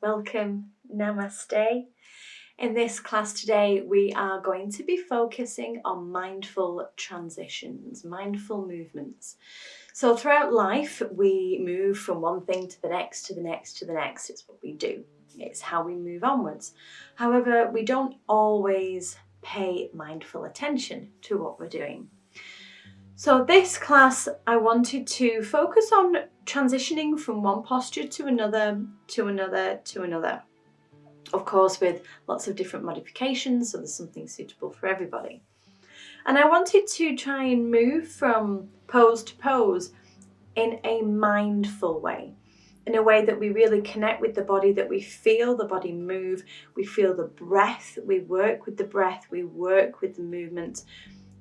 welcome, namaste. In this class today, we are going to be focusing on mindful transitions, mindful movements. So throughout life, we move from one thing to the next, to the next, to the next. It's what we do. It's how we move onwards. However, we don't always pay mindful attention to what we're doing. So this class, I wanted to focus on transitioning from one posture to another, to another, to another. Of course, with lots of different modifications, so there's something suitable for everybody. And I wanted to try and move from pose to pose in a mindful way, in a way that we really connect with the body, that we feel the body move, we feel the breath, we work with the breath, we work with the movement.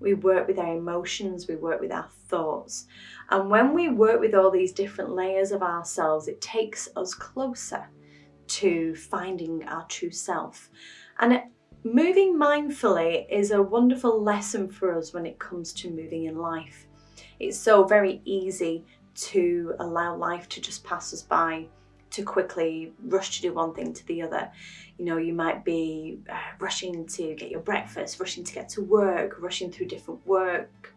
We work with our emotions, we work with our thoughts. And when we work with all these different layers of ourselves, it takes us closer to finding our true self. And moving mindfully is a wonderful lesson for us when it comes to moving in life. It's so very easy to allow life to just pass us by, to quickly rush to do one thing to the other. You know, you might be rushing to get your breakfast, rushing to get to work, rushing through different work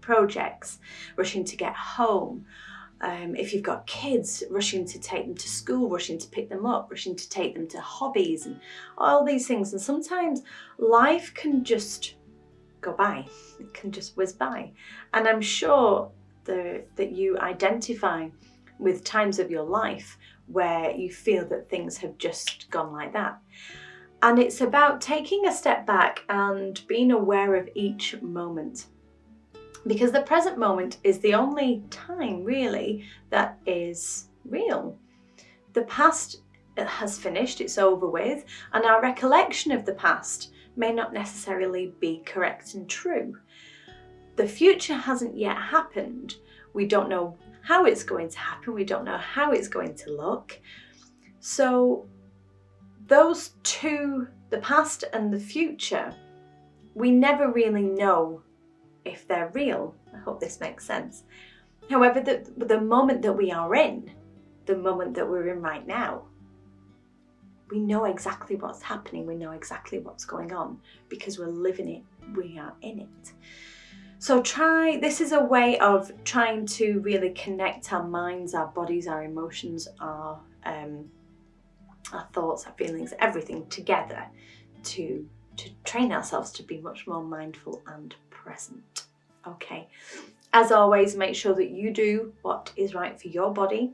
projects, rushing to get home. If you've got kids, rushing to take them to school, rushing to pick them up, rushing to take them to hobbies and all these things. And sometimes life can just go by, it can just whiz by. And I'm sure that you identify with times of your life where you feel that things have just gone like that. And it's about taking a step back and being aware of each moment. Because the present moment is the only time really that is real. The past has finished, it's over with, and our recollection of the past may not necessarily be correct and true. The future hasn't yet happened. We don't know how it's going to happen. We don't know how it's going to look. So those two, the past and the future, we never really know if they're real. I hope this makes sense. However, the moment that we are in, the moment that we're in right now, we know exactly what's happening. We know exactly what's going on because we're living it. We are in it. So this is a way of trying to really connect our minds, our bodies, our emotions, our thoughts, our feelings, everything together to train ourselves to be much more mindful and present. Okay, as always, make sure that you do what is right for your body.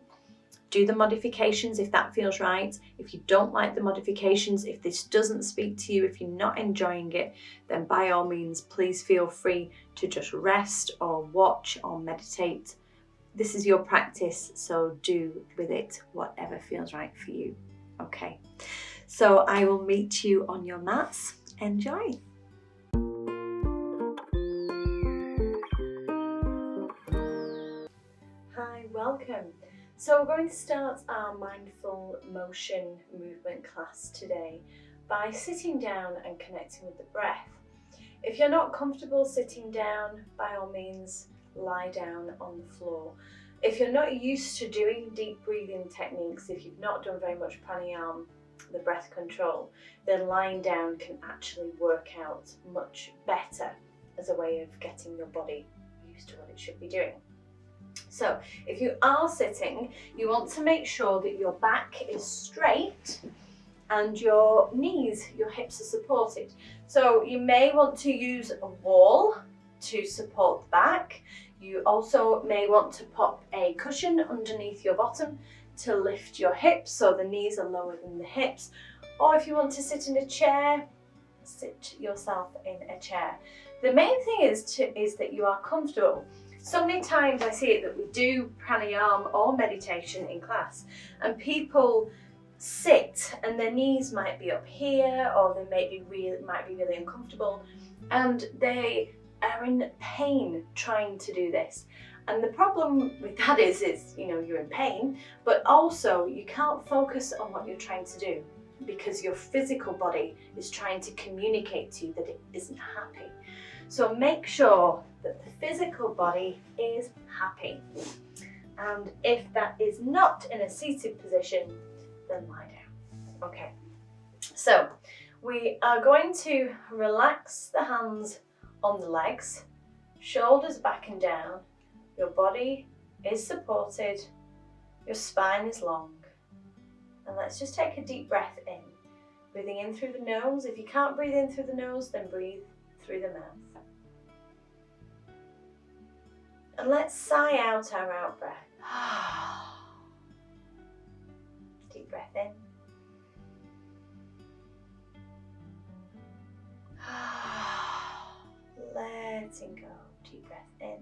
Do the modifications if that feels right. If you don't like the modifications, if this doesn't speak to you, if you're not enjoying it, then by all means, please feel free to just rest or watch or meditate. This is your practice, so do with it whatever feels right for you. Okay, so I will meet you on your mats. Enjoy. Hi, welcome. So we're going to start our mindful motion movement class today by sitting down and connecting with the breath. If you're not comfortable sitting down, by all means, lie down on the floor. If you're not used to doing deep breathing techniques, if you've not done very much pranayama, the breath control, then lying down can actually work out much better as a way of getting your body used to what it should be doing. So if you are sitting, you want to make sure that your back is straight and your knees, your hips are supported. So you may want to use a wall to support the back. You also may want to pop a cushion underneath your bottom to lift your hips so the knees are lower than the hips. Or if you want to sit in a chair, sit yourself in a chair. The main thing is that you are comfortable. So many times I see it that we do pranayama or meditation in class and people sit and their knees might be up here or they might be really uncomfortable and they are in pain trying to do this. And the problem with that is you know, you're in pain, but also you can't focus on what you're trying to do because your physical body is trying to communicate to you that it isn't happy. So make sure that the physical body is happy. And if that is not in a seated position, then lie down. Okay, so we are going to relax the hands on the legs, shoulders back and down, your body is supported, your spine is long. And let's just take a deep breath in, breathing in through the nose. If you can't breathe in through the nose, then breathe through the mouth. And let's sigh out our out breath. Deep breath in. Letting go. Deep breath in.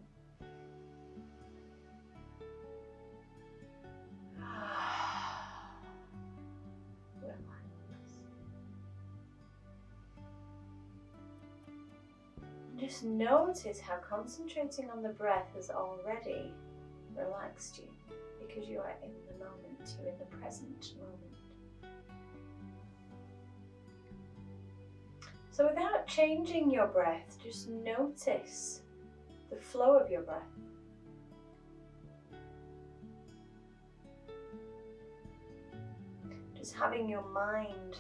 Just notice how concentrating on the breath has already relaxed you, because you are in the moment, you're in the present moment. So without changing your breath, just notice the flow of your breath. Just having your mind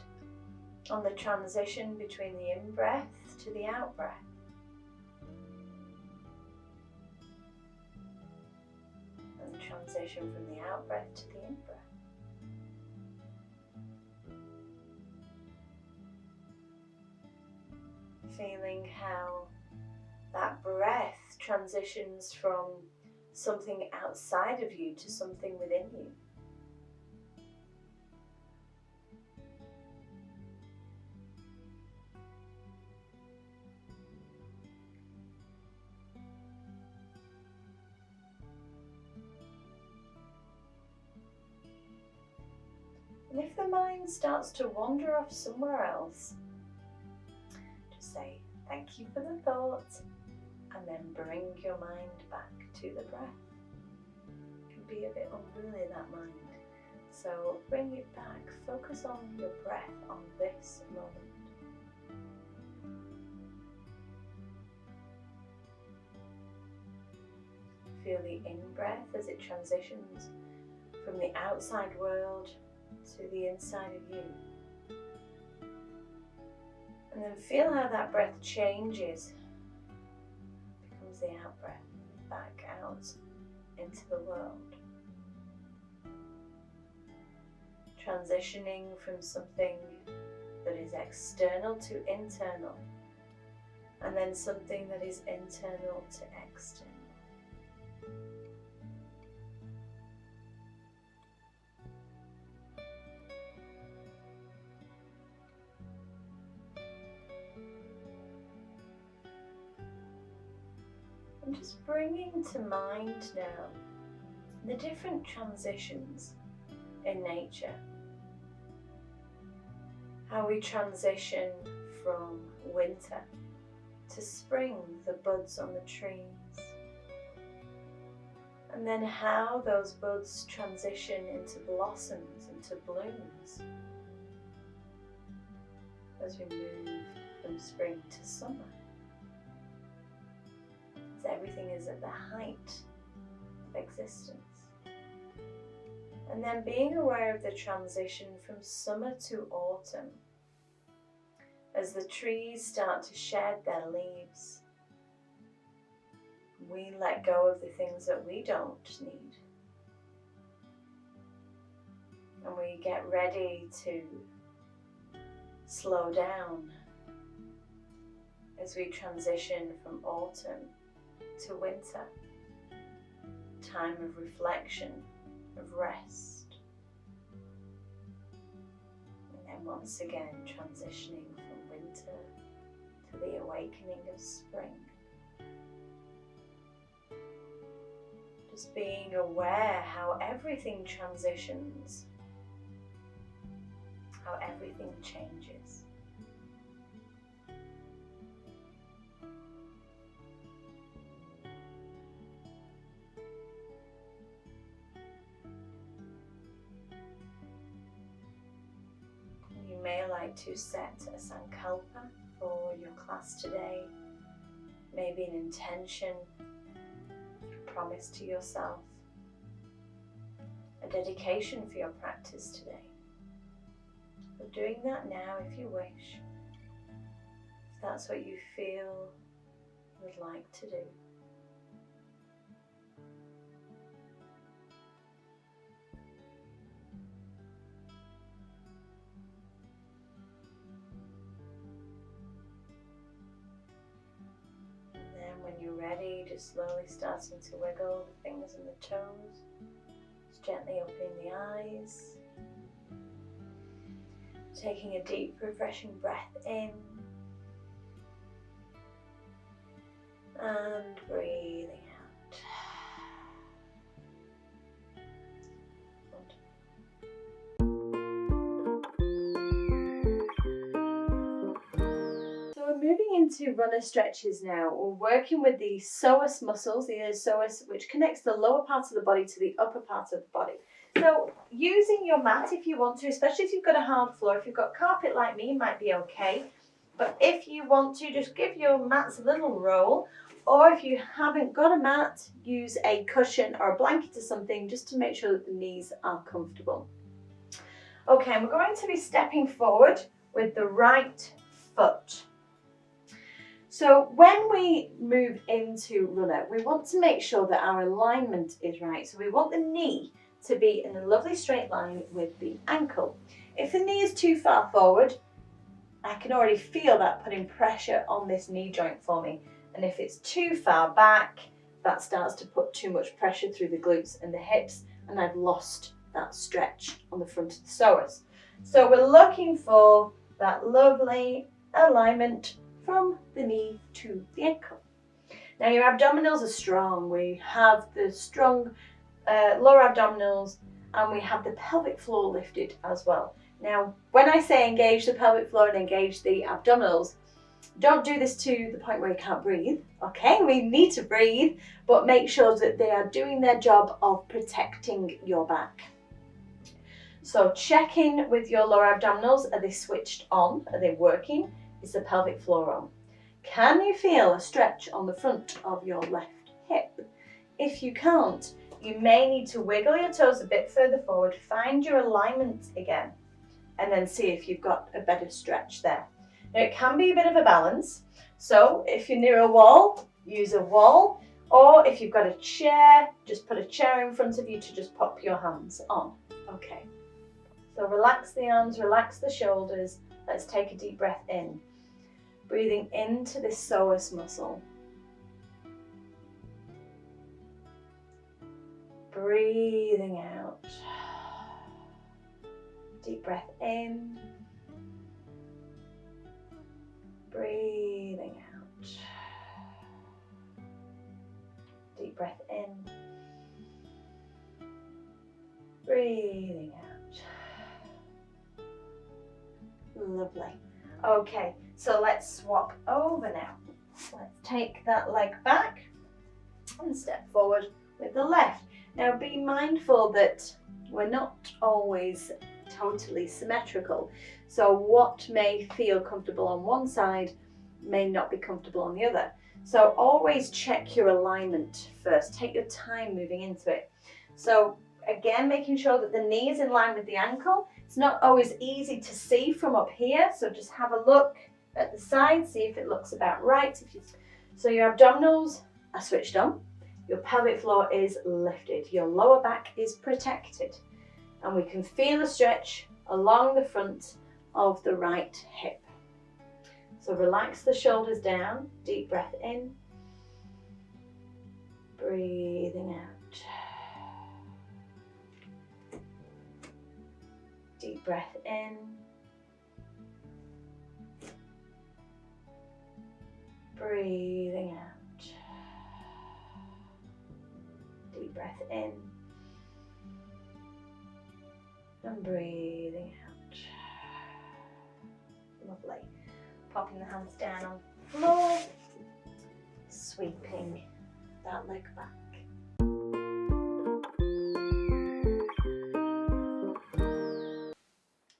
on the transition between the in-breath to the out-breath. And the transition from the out-breath to the in-breath. Feeling how that breath transitions from something outside of you to something within you. And if the mind starts to wander off somewhere else, just say, thank you for the thought, and then bring your mind back to the breath. It can be a bit unruly, that mind. So bring it back, focus on your breath, on this moment. Feel the in-breath as it transitions from the outside world to the inside of you. And then feel how that breath changes, becomes the out-breath, back out into the world. Transitioning from something that is external to internal, and then something that is internal to external. And just bringing to mind now the different transitions in nature. How we transition from winter to spring, the buds on the trees. And then how those buds transition into blossoms, into blooms. As we move from spring to summer. As everything is at the height of existence. And then being aware of the transition from summer to autumn, as the trees start to shed their leaves, we let go of the things that we don't need. And we get ready to slow down as we transition from autumn to winter, time of reflection, of rest, and then once again transitioning from winter to the awakening of spring. Just being aware how everything transitions, how everything changes. You may like to set a sankalpa for your class today, maybe an intention, a promise to yourself, a dedication for your practice today. So doing that now if you wish, if that's what you feel you would like to do. And then when you're ready, just slowly starting to wiggle the fingers and the toes, just gently opening the eyes. Taking a deep, refreshing breath in and breathing out. So we're moving into runner stretches now. We're working with the psoas muscles, the iliopsoas, which connects the lower part of the body to the upper part of the body. So using your mat if you want to, especially if you've got a hard floor, if you've got carpet like me, it might be okay. But if you want to, just give your mats a little roll, or if you haven't got a mat, use a cushion or a blanket or something just to make sure that the knees are comfortable. Okay, and we're going to be stepping forward with the right foot. So when we move into runner, we want to make sure that our alignment is right. So we want the knee to be in a lovely straight line with the ankle. If the knee is too far forward, I can already feel that putting pressure on this knee joint for me. And if it's too far back, that starts to put too much pressure through the glutes and the hips, and I've lost that stretch on the front of the psoas. So we're looking for that lovely alignment from the knee to the ankle. Now your abdominals are strong. We have the strong lower abdominals, and we have the pelvic floor lifted as well. Now, when I say engage the pelvic floor and engage the abdominals, don't do this to the point where you can't breathe, okay? We need to breathe, but make sure that they are doing their job of protecting your back. So check in with your lower abdominals. Are they switched on? Are they working? Is the pelvic floor on? Can you feel a stretch on the front of your left hip? If you can't, you may need to wiggle your toes a bit further forward, find your alignment again, and then see if you've got a better stretch there. Now it can be a bit of a balance, so if you're near a wall, use a wall, or if you've got a chair, just put a chair in front of you to just pop your hands on. Okay, so relax the arms, relax the shoulders. Let's take a deep breath in, breathing into this psoas muscle. Breathing out. Deep breath in. Breathing out. Deep breath in. Breathing out. Lovely. Okay, so let's swap over now. Let's take that leg back and step forward with the left. Now be mindful that we're not always totally symmetrical. So what may feel comfortable on one side may not be comfortable on the other. So always check your alignment first. Take your time moving into it. So again, making sure that the knee is in line with the ankle. It's not always easy to see from up here, so just have a look at the side, see if it looks about right. So your abdominals are switched on. Your pelvic floor is lifted, your lower back is protected, and we can feel a stretch along the front of the right hip. So relax the shoulders down, deep breath in, breathing out. Deep breath in, breathing out. Deep breath in and breathing out. Lovely. Popping the hands down on the floor, sweeping that leg back.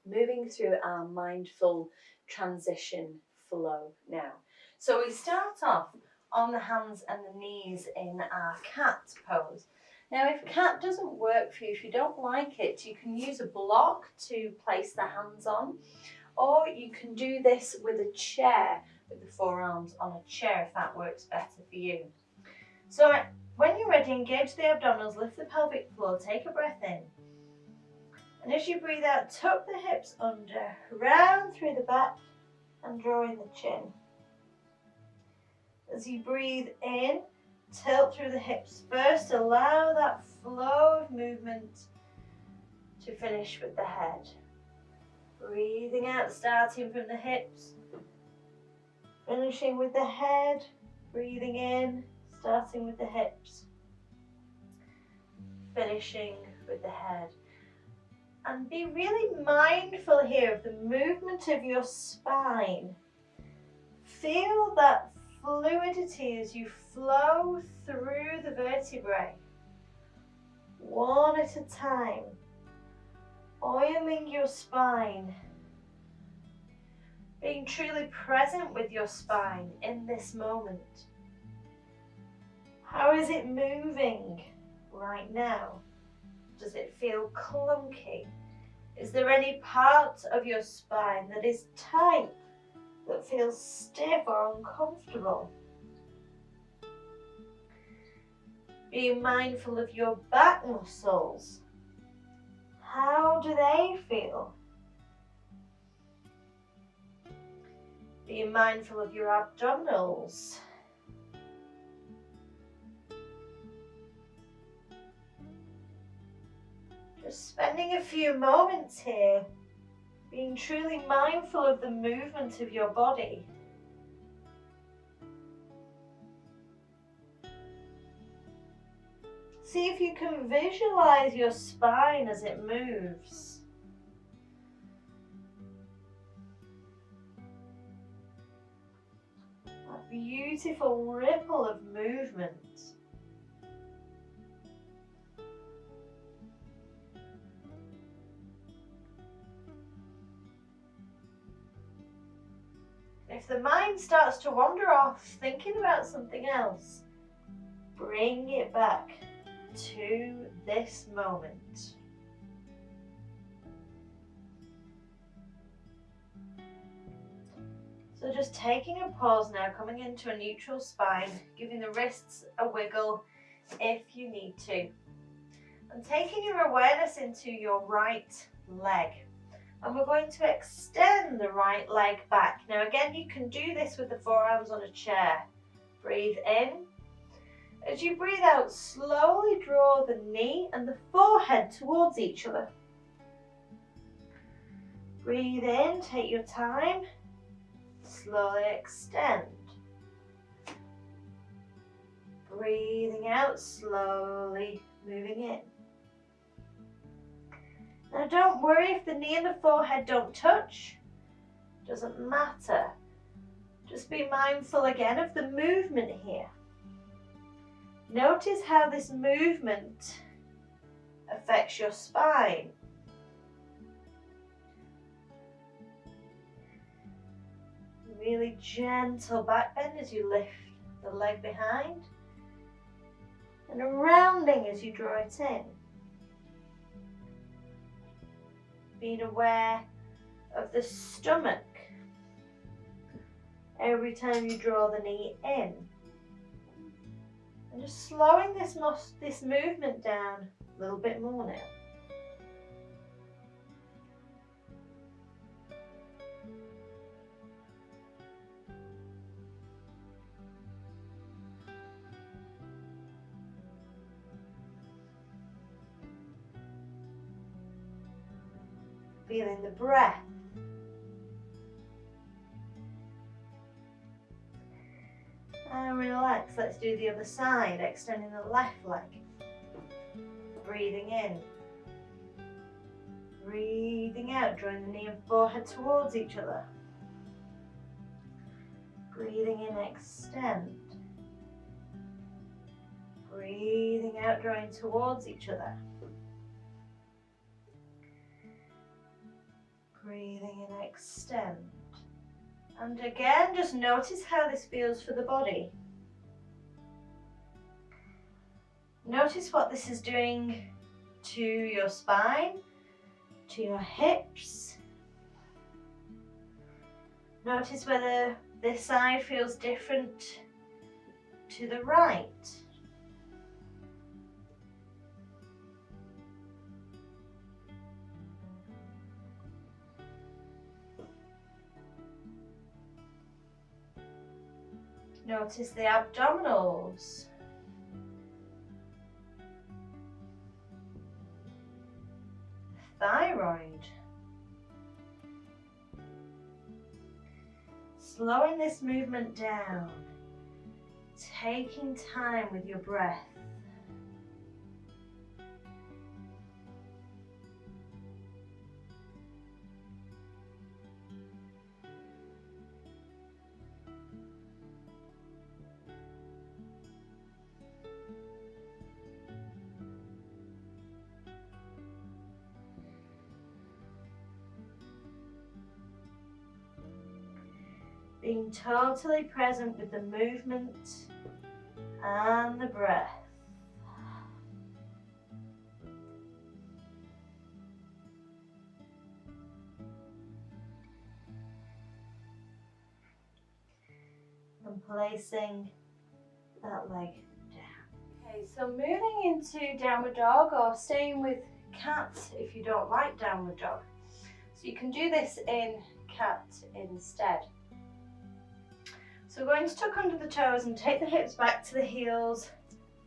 Moving through our mindful transition flow now. So we start off on the hands and the knees in our cat pose. Now, if cat doesn't work for you, if you don't like it, you can use a block to place the hands on, or you can do this with a chair, with the forearms on a chair, if that works better for you. So when you're ready, engage the abdominals, lift the pelvic floor, take a breath in. And as you breathe out, tuck the hips under, round through the back and draw in the chin. As you breathe in, tilt through the hips first, allow that flow of movement to finish with the head. Breathing out, starting from the hips, finishing with the head, breathing in, starting with the hips, finishing with the head. And be really mindful here of the movement of your spine. Feel that fluidity as you flow through the vertebrae, one at a time, oiling your spine, being truly present with your spine in this moment. How is it moving right now? Does it feel clunky? Is there any part of your spine that is tight, that feels stiff or uncomfortable? Being mindful of your back muscles. How do they feel? Being mindful of your abdominals. Just spending a few moments here, being truly mindful of the movement of your body. See if you can visualize your spine as it moves. That beautiful ripple of movement. If the mind starts to wander off thinking about something else, bring it back to this moment. So just taking a pause now, coming into a neutral spine, giving the wrists a wiggle if you need to. And taking your awareness into your right leg. And we're going to extend the right leg back. Now again, you can do this with the forearms on a chair. Breathe in. As you breathe out, slowly draw the knee and the forehead towards each other. Breathe in, take your time. Slowly extend. Breathing out, slowly moving in. Now don't worry if the knee and the forehead don't touch. Doesn't matter. Just be mindful again of the movement here. Notice how this movement affects your spine. Really gentle back bend as you lift the leg behind. And a rounding as you draw it in. Being aware of the stomach every time you draw the knee in. And just slowing this movement down a little bit more now. Feeling the breath. And relax. Let's do the other side, extending the left leg. Breathing in. Breathing out, drawing the knee and forehead towards each other. Breathing in, extend. Breathing out, drawing towards each other. Breathing in, extend. And again, just notice how this feels for the body. Notice what this is doing to your spine, to your hips. Notice whether this side feels different to the right. Notice the abdominals. Thyroid. Slowing this movement down, taking time with your breath. Being totally present with the movement and the breath. And placing that leg down. Okay, so moving into downward dog, or staying with cat if you don't like downward dog. So you can do this in cat instead. So we're going to tuck under the toes and take the hips back to the heels.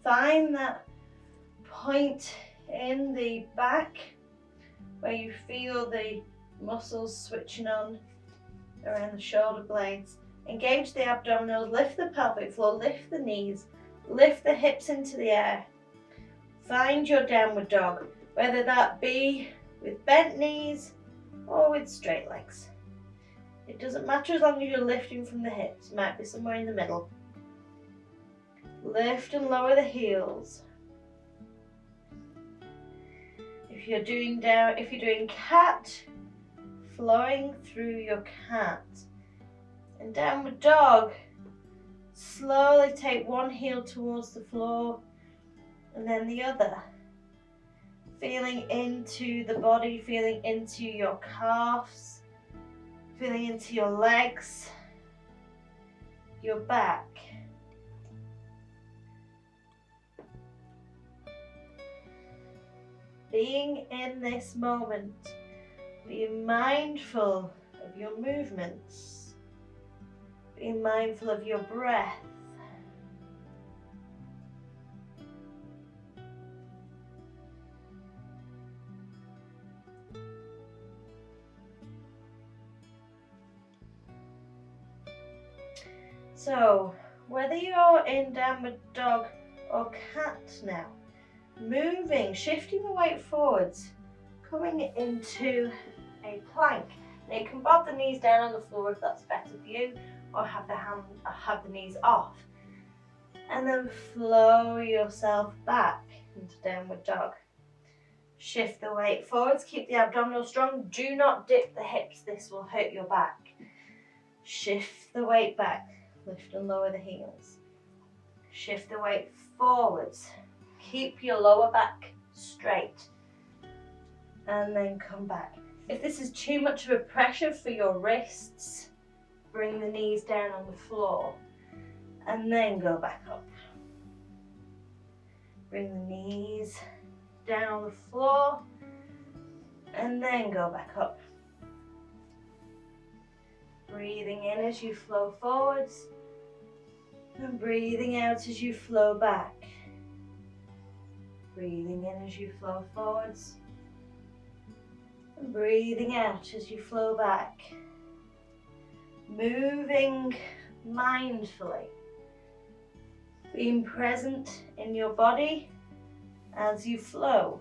Find that point in the back where you feel the muscles switching on around the shoulder blades. Engage the abdominals, lift the pelvic floor, lift the knees, lift the hips into the air. Find your downward dog, whether that be with bent knees or with straight legs. It doesn't matter as long as you're lifting from the hips. It might be somewhere in the middle. Lift and lower the heels. If you're doing cat, flowing through your cat. And downward dog, slowly take one heel towards the floor and then the other. Feeling into the body, feeling into your calves, feeling into your legs, your back. Being in this moment, being mindful of your movements, being mindful of your breath. So, whether you're in downward dog or cat now, moving, shifting the weight forwards, coming into a plank. Now you can bob the knees down on the floor if that's better for you, or have the knees off. And then flow yourself back into downward dog. Shift the weight forwards, keep the abdominals strong. Do not dip the hips, this will hurt your back. Shift the weight back, lift and lower the heels. Shift the weight forwards. Keep your lower back straight and then come back. If this is too much of a pressure for your wrists, bring the knees down on the floor and then go back up. Bring the knees down on the floor and then go back up. Breathing in as you flow forwards and breathing out as you flow back. Breathing in as you flow forwards and breathing out as you flow back. Moving mindfully, being present in your body as you flow.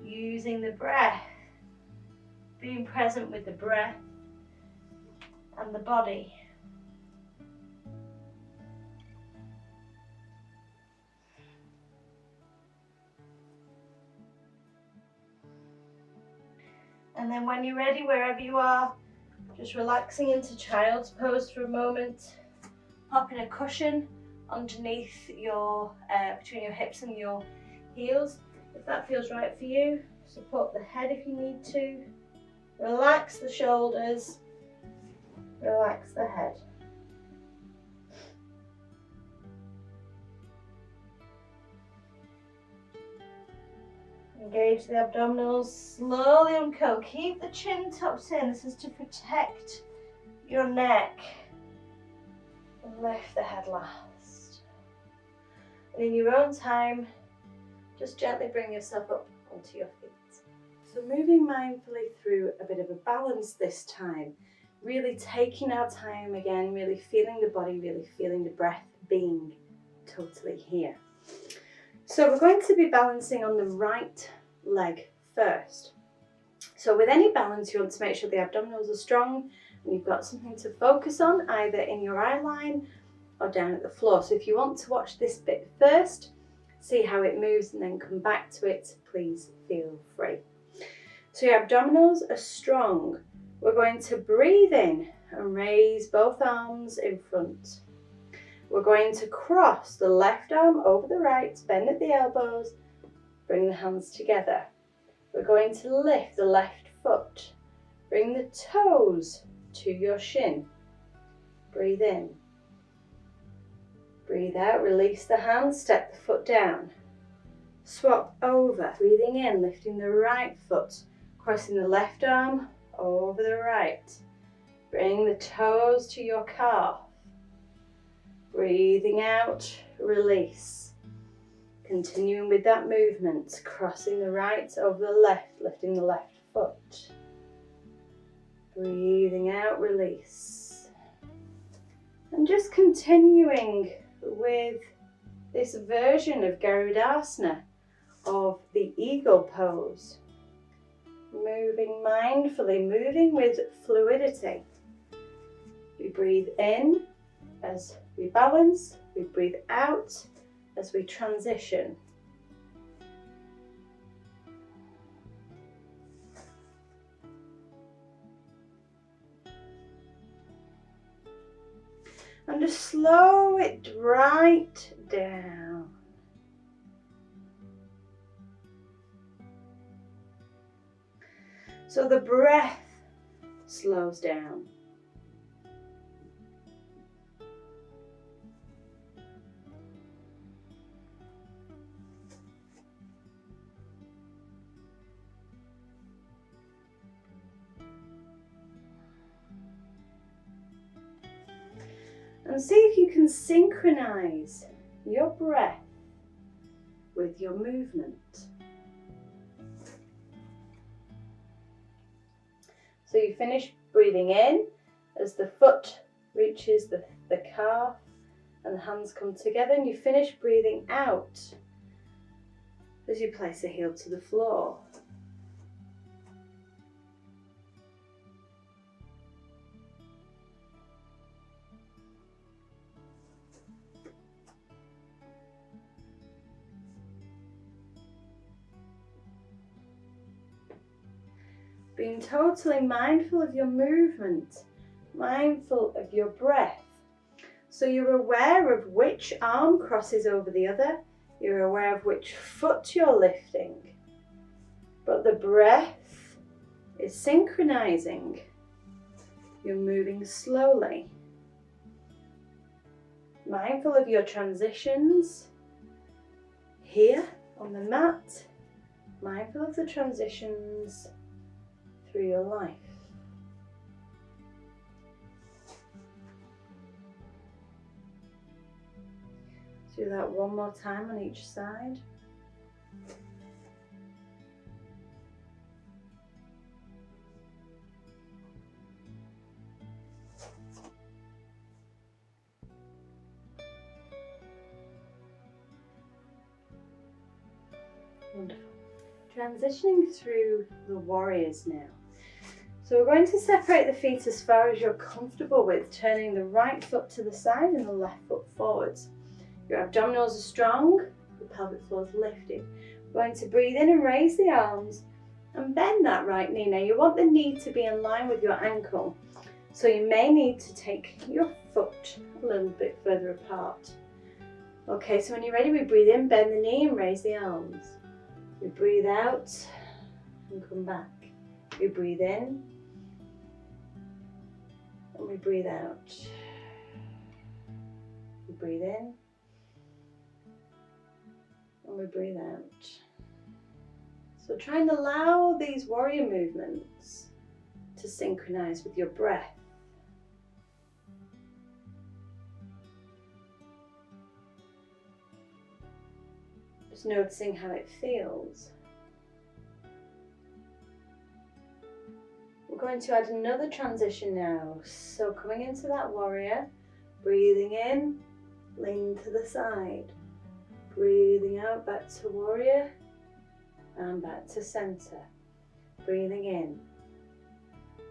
Using the breath, being present with the breath and the body. And then when you're ready, wherever you are, Just relaxing into child's pose for a moment. Popping a cushion underneath your, between your hips and your heels, if that feels right for you. Support the head if you need to. Relax the shoulders, relax the head. Engage the abdominals, slowly uncurl. Keep the chin tucked in. This is to protect your neck. And lift the head last. And in your own time, just gently bring yourself up onto your feet. So moving mindfully through a bit of a balance this time. Really taking our time again, really feeling the body, really feeling the breath, being totally here. So we're going to be balancing on the right leg first. So with any balance, you want to make sure the abdominals are strong and you've got something to focus on, either in your eye line or down at the floor. So if you want to watch this bit first, see how it moves and then come back to it, please feel free. So your abdominals are strong. We're going to breathe in and raise both arms in front. We're going to cross the left arm over the right, bend at the elbows, bring the hands together. We're going to lift the left foot. Bring the toes to your shin. Breathe in. Breathe out, release the hands, step the foot down. Swap over, breathing in, lifting the right foot, crossing the left arm over the right. Bring the toes to your calf. Breathing out, release. Continuing with that movement, crossing the right over the left, lifting the left foot. Breathing out, release. And just continuing with this version of Garudasana, of the eagle pose. Moving mindfully, moving with fluidity. We breathe in as we balance, we breathe out as we transition. And just slow it right down. So the breath slows down. And see if you can synchronize your breath with your movement. So you finish breathing in as the foot reaches the calf and the hands come together, and you finish breathing out as you place the heel to the floor. Being totally mindful of your movement, mindful of your breath. So you're aware of which arm crosses over the other, you're aware of which foot you're lifting, but the breath is synchronizing. You're moving slowly. Mindful of your transitions here on the mat, mindful of the transitions through your life. Do that one more time on each side. Wonderful. Transitioning through the warriors now. So we're going to separate the feet as far as you're comfortable with, turning the right foot to the side and the left foot forwards. Your abdominals are strong, the pelvic floor is lifted. We're going to breathe in and raise the arms and bend that right knee. Now you want the knee to be in line with your ankle. So you may need to take your foot a little bit further apart. Okay, so when you're ready, we breathe in, bend the knee and raise the arms. We breathe out and come back. We breathe in and we breathe out. We breathe in and we breathe out. So try and allow these warrior movements to synchronize with your breath. Just noticing how it feels. We're going to add another transition now. So coming into that warrior, breathing in, lean to the side. Breathing out, back to warrior and back to center. Breathing in,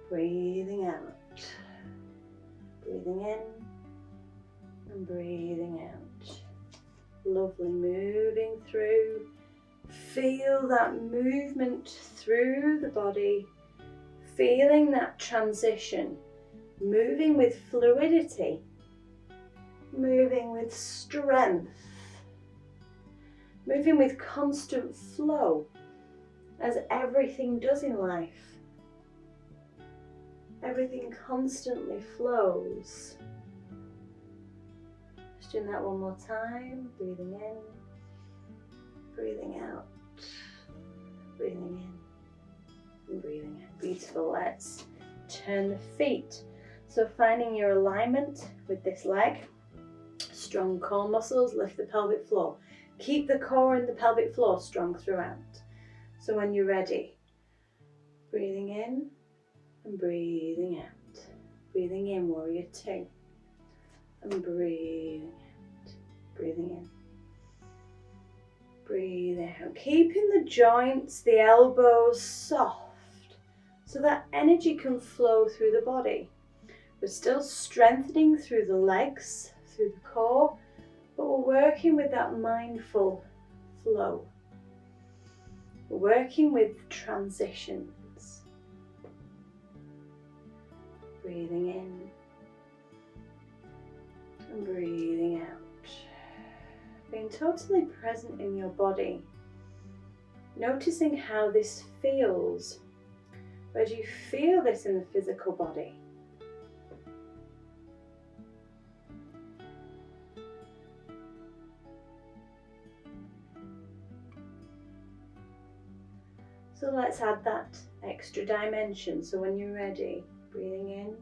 breathing out. Breathing in and breathing out. Lovely, moving through. Feel that movement through the body. Feeling that transition. Moving with fluidity. Moving with strength. Moving with constant flow, as everything does in life. Everything constantly flows. Just doing that one more time. Breathing in, breathing out, breathing in, and breathing out. Beautiful. Let's turn the feet. So finding your alignment with this leg. Strong core muscles, lift the pelvic floor. Keep the core and the pelvic floor strong throughout. So when you're ready, breathing in and breathing out. Breathing in, warrior two. And breathing out. Breathing in. Breathe out. Keeping the joints, the elbows soft, so that energy can flow through the body. We're still strengthening through the legs, through the core, but we're working with that mindful flow. We're working with transitions. Breathing in and breathing out. Being totally present in your body. Noticing how this feels. Where do you feel this in the physical body? So let's add that extra dimension. So when you're ready, breathing in,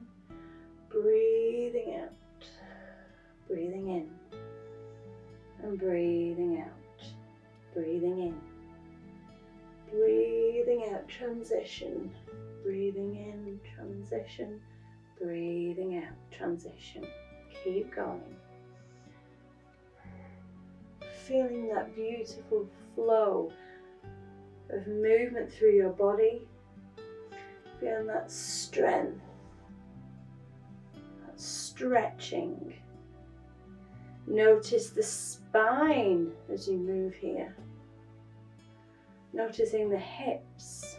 breathing out, breathing in, and breathing out, breathing in, breathing out, transition, breathing in, transition, breathing out, transition. Keep going. Feeling that beautiful flow of movement through your body, feeling that strength, that stretching. Notice the spine as you move here, noticing the hips,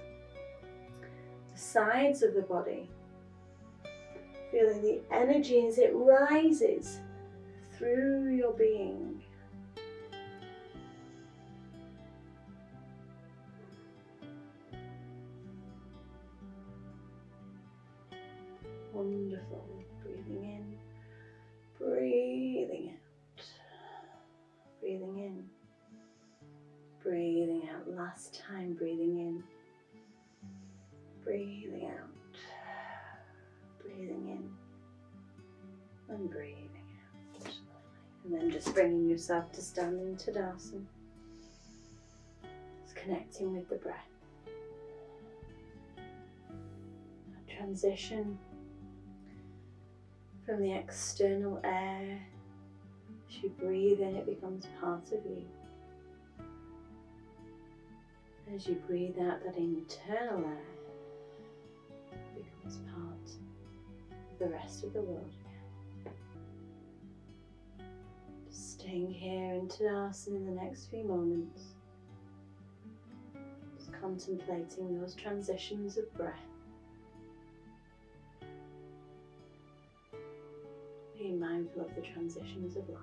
the sides of the body, feeling the energy as it rises through your being. Wonderful. Breathing in, breathing out, breathing in, breathing out. Last time, breathing in, breathing out, breathing in, and breathing out. And then just bringing yourself to standing Tadasana. Just connecting with the breath. A transition from the external air. As you breathe in, it becomes part of you. As you breathe out, that internal air becomes part of the rest of the world again. Just staying here in Tadasana in the next few moments. Just contemplating those transitions of breath. Being mindful of the transitions of life.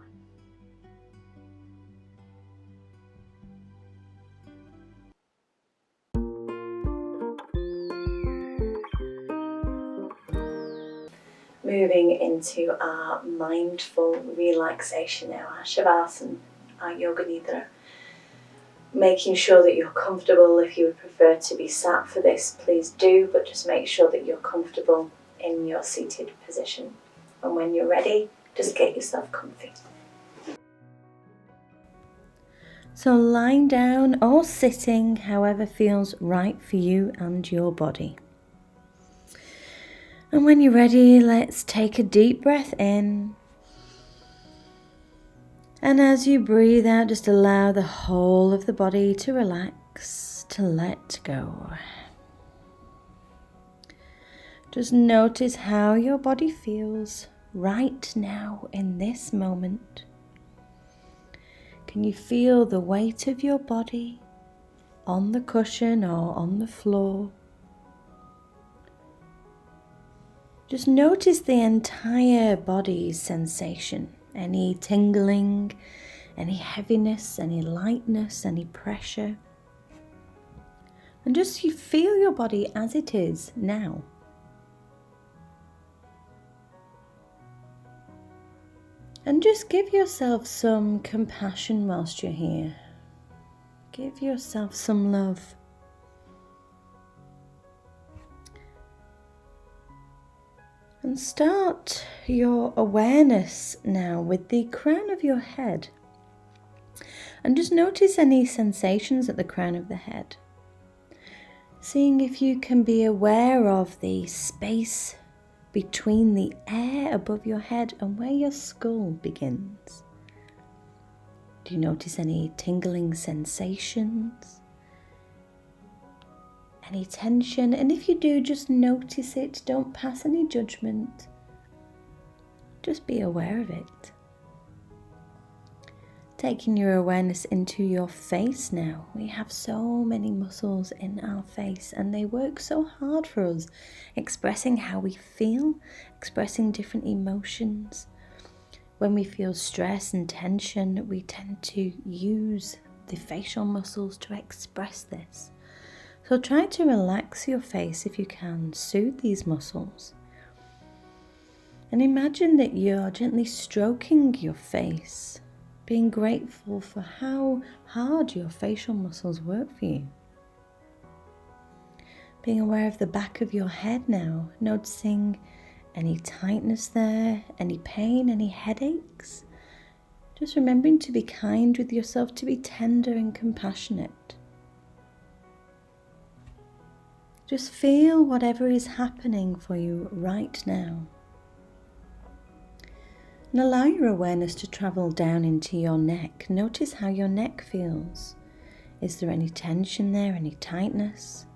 Moving into our mindful relaxation now, our shavasana, our yoga nidra. Making sure that you're comfortable. If you would prefer to be sat for this, please do, but just make sure that you're comfortable in your seated position. And when you're ready, just get yourself comfy. So lying down or sitting, however feels right for you and your body. And when you're ready, let's take a deep breath in. And as you breathe out, just allow the whole of the body to relax, to let go. Just notice how your body feels right now in this moment. Can you feel the weight of your body on the cushion or on the floor? Just notice the entire body's sensation. Any tingling, any heaviness, any lightness, any pressure. And just you feel your body as it is now. And just give yourself some compassion whilst you're here. Give yourself some love. And start your awareness now with the crown of your head. And just notice any sensations at the crown of the head. Seeing if you can be aware of the space between the air above your head and where your skull begins. Do you notice any tingling sensations? Any tension? And if you do, just notice it. Don't pass any judgment. Just be aware of it. Taking your awareness into your face now. We have so many muscles in our face and they work so hard for us, expressing how we feel, expressing different emotions. When we feel stress and tension, we tend to use the facial muscles to express this. So try to relax your face if you can, soothe these muscles. And imagine that you're gently stroking your face, being grateful for how hard your facial muscles work for you. Being aware of the back of your head now, noticing any tightness there, any pain, any headaches. Just remembering to be kind with yourself, to be tender and compassionate. Just feel whatever is happening for you right now. And allow your awareness to travel down into your neck. Notice how your neck feels. Is there any tension there, any tightness?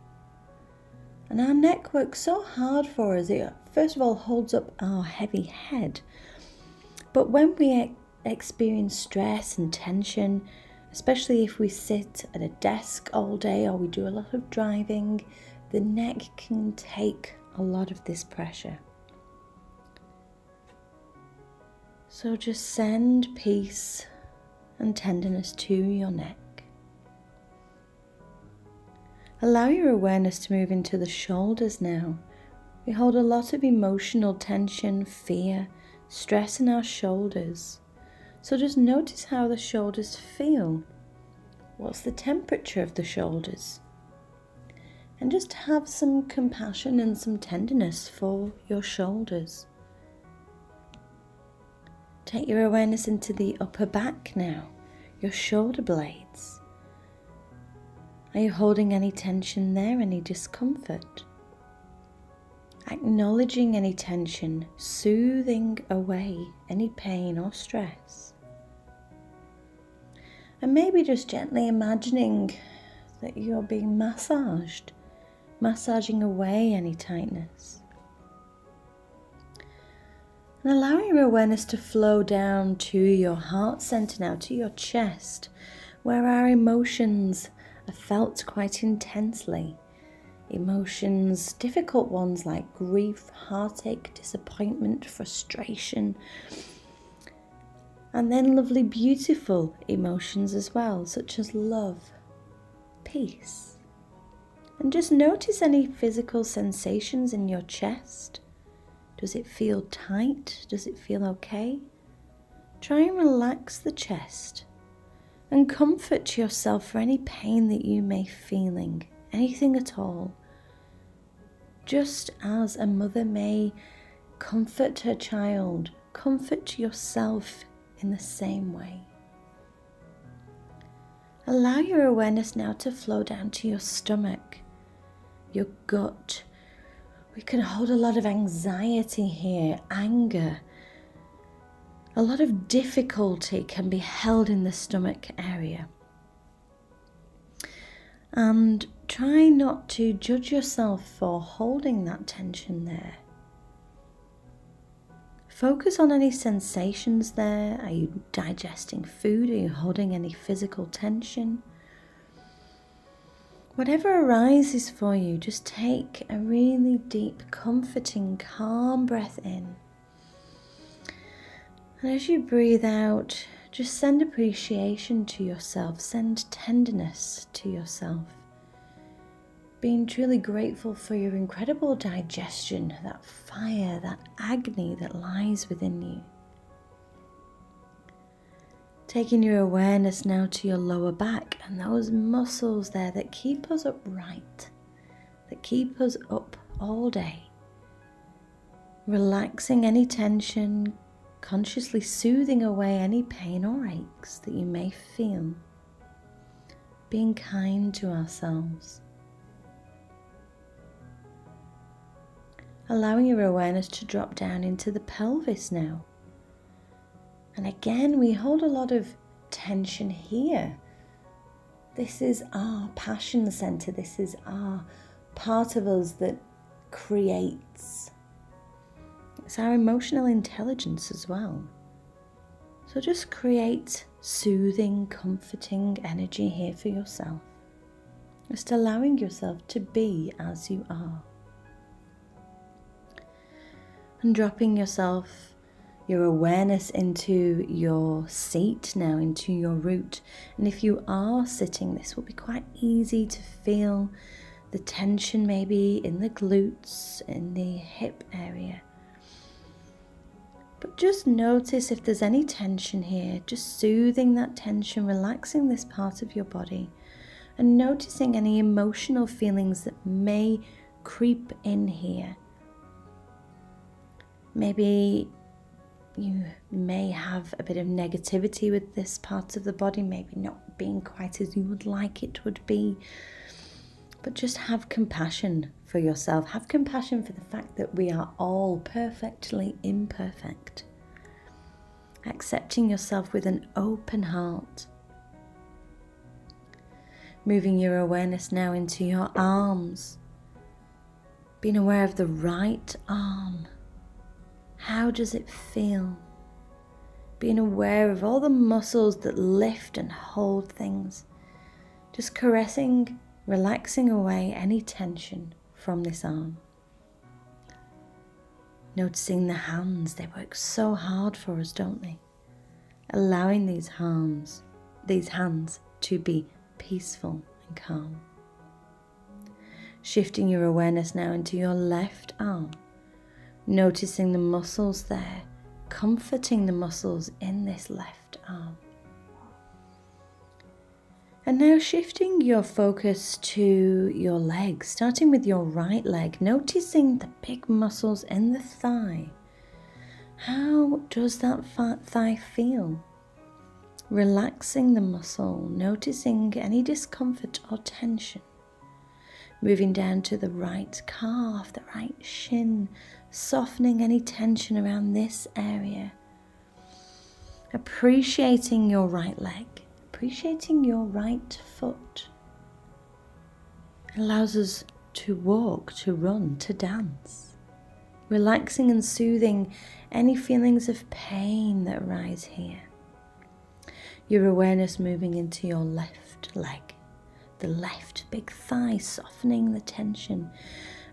And our neck works so hard for us. It first of all holds up our heavy head. But when we experience stress and tension, especially if we sit at a desk all day or we do a lot of driving, the neck can take a lot of this pressure. So just send peace and tenderness to your neck. Allow your awareness to move into the shoulders now. We hold a lot of emotional tension, fear, stress in our shoulders. So just notice how the shoulders feel. What's the temperature of the shoulders? And just have some compassion and some tenderness for your shoulders. Take your awareness into the upper back now, your shoulder blades. Are you holding any tension there, any discomfort? Acknowledging any tension, soothing away any pain or stress. And maybe just gently imagining that you're being massaged. Massaging away any tightness. And allow your awareness to flow down to your heart center now, to your chest, where our emotions are felt quite intensely. emotions, difficult ones like grief, heartache, disappointment, frustration, and then lovely, beautiful emotions as well, such as love, peace. And just notice any physical sensations in your chest. Does it feel tight? Does it feel okay? Try and relax the chest and comfort yourself for any pain that you may be feeling, anything at all. Just as a mother may comfort her child, comfort yourself in the same way. Allow your awareness now to flow down to your stomach, your gut. We can hold a lot of anxiety here, anger. A lot of difficulty can be held in the stomach area. And try not to judge yourself for holding that tension there. Focus on any sensations there. Are you digesting food? Are you holding any physical tension? Whatever arises for you, just take a really deep, comforting, calm breath in. And as you breathe out, just send appreciation to yourself, send tenderness to yourself. Being truly grateful for your incredible digestion, that fire, that agony that lies within you. Taking your awareness now to your lower back and those muscles there that keep us upright, that keep us up all day. Relaxing any tension, consciously soothing away any pain or aches that you may feel. Being kind to ourselves. Allowing your awareness to drop down into the pelvis now. And again, we hold a lot of tension here. This is our passion center. This is our part of us that creates. It's our emotional intelligence as well. So just create soothing, comforting energy here for yourself. Just allowing yourself to be as you are. And dropping your awareness into your seat now, into your root. And if you are sitting, this will be quite easy to feel the tension maybe in the glutes, in the hip area. But just notice if there's any tension here, just soothing that tension, relaxing this part of your body, and noticing any emotional feelings that may creep in here. Maybe you may have a bit of negativity with this part of the body, maybe not being quite as you would like it would be. But just have compassion for yourself. Have compassion for the fact that we are all perfectly imperfect. Accepting yourself with an open heart. Moving your awareness now into your arms. Being aware of the right arm. How does it feel? Being aware of all the muscles that lift and hold things. Just caressing, relaxing away any tension from this arm. Noticing the hands, they work so hard for us, don't they? Allowing these hands to be peaceful and calm. Shifting your awareness now into your left arm. Noticing the muscles there, comforting the muscles in this left arm. And now shifting your focus to your legs, starting with your right leg, noticing the big muscles in the thigh. How does that thigh feel? Relaxing the muscle, noticing any discomfort or tension. Moving down to the right calf, the right shin, softening any tension around this area. Appreciating your right leg, appreciating your right foot. It allows us to walk, to run, to dance. Relaxing and soothing any feelings of pain that arise here. Your awareness moving into your left leg, the left big thigh, softening the tension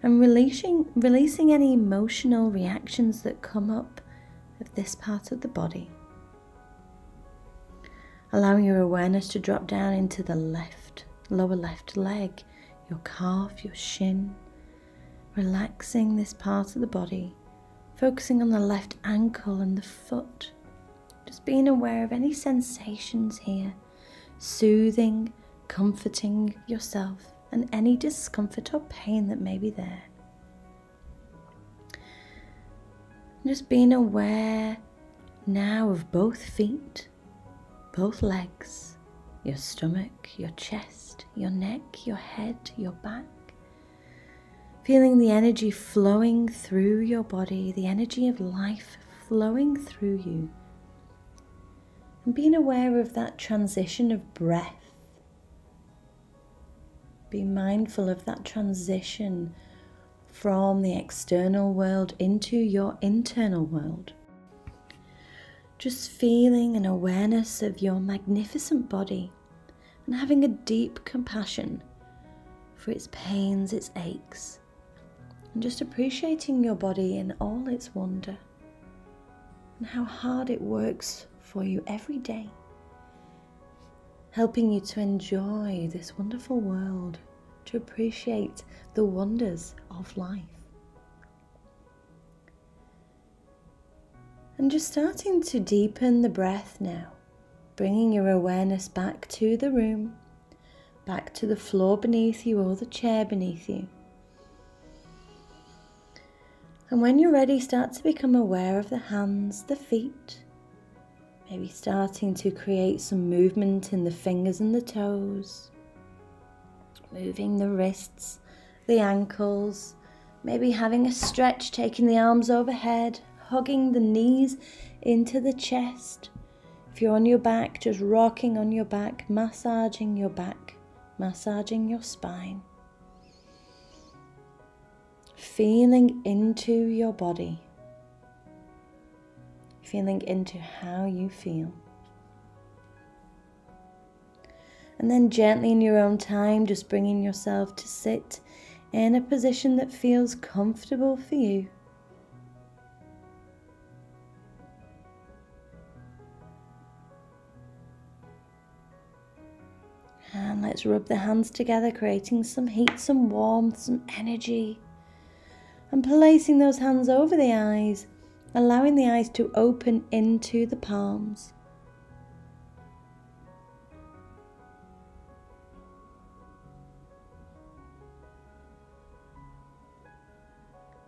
and releasing any emotional reactions that come up of this part of the body. Allowing your awareness to drop down into the lower left leg, your calf, your shin, relaxing this part of the body, focusing on the left ankle and the foot, just being aware of any sensations here, soothing, comforting yourself and any discomfort or pain that may be there. Just being aware now of both feet, both legs, your stomach, your chest, your neck, your head, your back. Feeling the energy flowing through your body, the energy of life flowing through you. And being aware of that transition of breath. Be mindful of that transition from the external world into your internal world. Just feeling an awareness of your magnificent body and having a deep compassion for its pains, its aches, and just appreciating your body in all its wonder and how hard it works for you every day, helping you to enjoy this wonderful world, to appreciate the wonders of life. And just starting to deepen the breath now, bringing your awareness back to the room, back to the floor beneath you or the chair beneath you. And when you're ready, start to become aware of the hands, the feet, maybe starting to create some movement in the fingers and the toes, moving the wrists, the ankles, maybe having a stretch, taking the arms overhead, hugging the knees into the chest. If you're on your back, just rocking on your back, massaging your back, massaging your spine. Feeling into your body, feeling into how you feel. And then gently in your own time, just bringing yourself to sit in a position that feels comfortable for you. And let's rub the hands together, creating some heat, some warmth, some energy. And placing those hands over the eyes, allowing the eyes to open into the palms.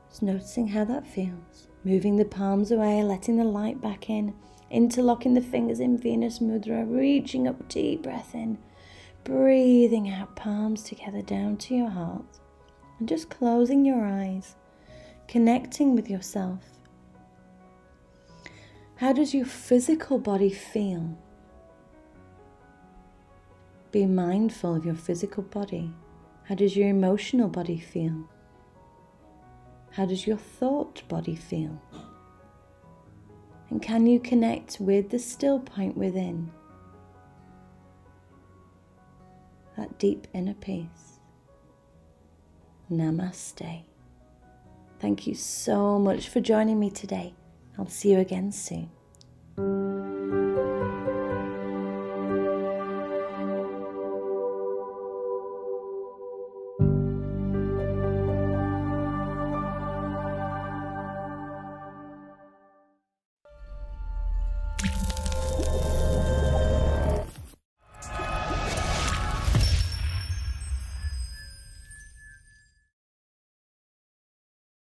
Just noticing how that feels. Moving the palms away, letting the light back in, interlocking the fingers in Venus Mudra, reaching up, deep breath in, breathing out, palms together down to your heart, and just closing your eyes, connecting with yourself. How does your physical body feel? Be mindful of your physical body. How does your emotional body feel? How does your thought body feel? And can you connect with the still point within? That deep inner peace. Namaste. Thank you so much for joining me today. I'll see you again soon.